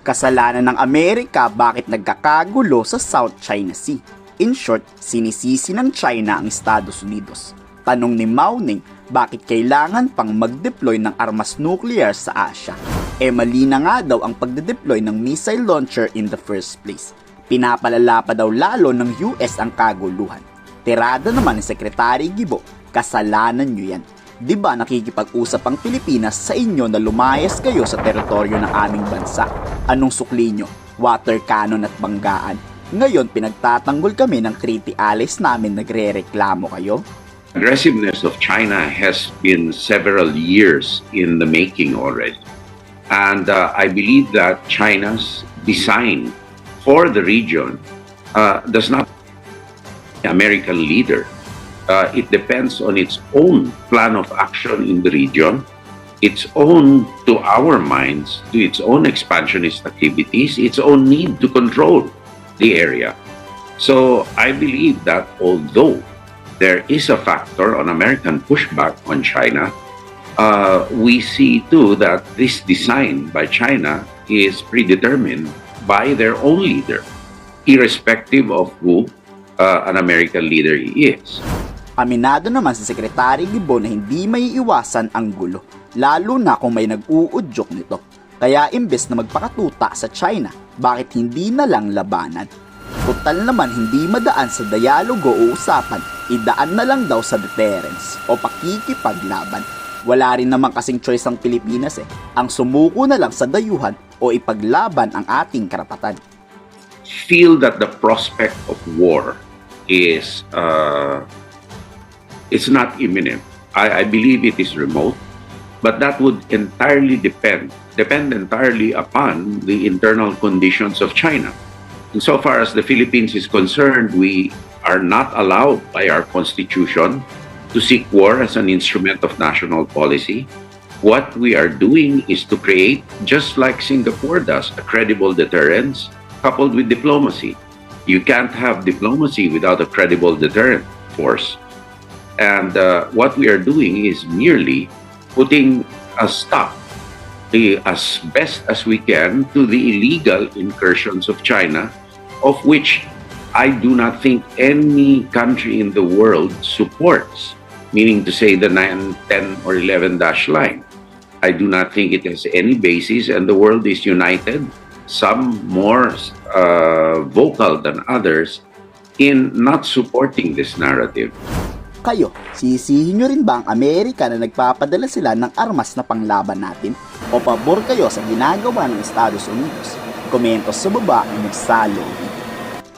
Kasalanan ng Amerika bakit nagkakagulo sa South China Sea. In short, sinisisi ng China ang Estados Unidos. Tanong ni Mao Ning, bakit kailangan pang mag-deploy ng armas nuclear sa Asia? Mali na nga daw ang pagde-deploy ng missile launcher in the first place. Pinapalala pa daw lalo ng US ang kaguluhan. Tirada naman ni Secretary Gibo, kasalanan nyo yan. Diba nakikipag-usap ang Pilipinas sa inyo na lumayas kayo sa teritoryo ng aming bansa? Anong sukli nyo? Water cannon at banggaan. Ngayon pinagtatanggol kami ng treaty allies namin, nagre-reklamo kayo? Aggressiveness of China has been several years in the making already. And I believe that China's design for the region does not American leader. It depends on its own plan of action in the region, its own, to our minds, to its own expansionist activities, its own need to control the area. So I believe that although there is a factor on American pushback on China, we see too that this design by China is predetermined by their own leader, irrespective of who an American leader he is. Aminado naman si Secretary Gibo na hindi may iwasan ang gulo, lalo na kung may nag-uudyok nito. Kaya imbes na magpakatuta sa China, bakit hindi na lang labanan? Total naman hindi madaan sa dialogo o usapan, idaan na lang daw sa deterrence o pakikipaglaban. Wala rin naman kasing choice ang Pilipinas ang sumuko na lang sa dayuhan o ipaglaban ang ating karapatan. Feel that the prospect of war is it's not imminent. I believe it is remote, but that would entirely depend entirely upon the internal conditions of China. Insofar as the Philippines is concerned, we are not allowed by our constitution to seek war as an instrument of national policy. What we are doing is to create, just like Singapore does, a credible deterrence coupled with diplomacy. You can't have diplomacy without a credible deterrent force. And what we are doing is merely putting a stop as best as we can to the illegal incursions of China, of which I do not think any country in the world supports, meaning to say the 9, 10, or 11 dash line. I do not think it has any basis, and the world is united, some more vocal than others, in not supporting this narrative. Kayo, sisihin nyo rin ba ang Amerika na nagpapadala sila ng armas na panglaban natin? O pabor kayo sa ginagawa ng Estados Unidos? Komento sa baba, magsalo.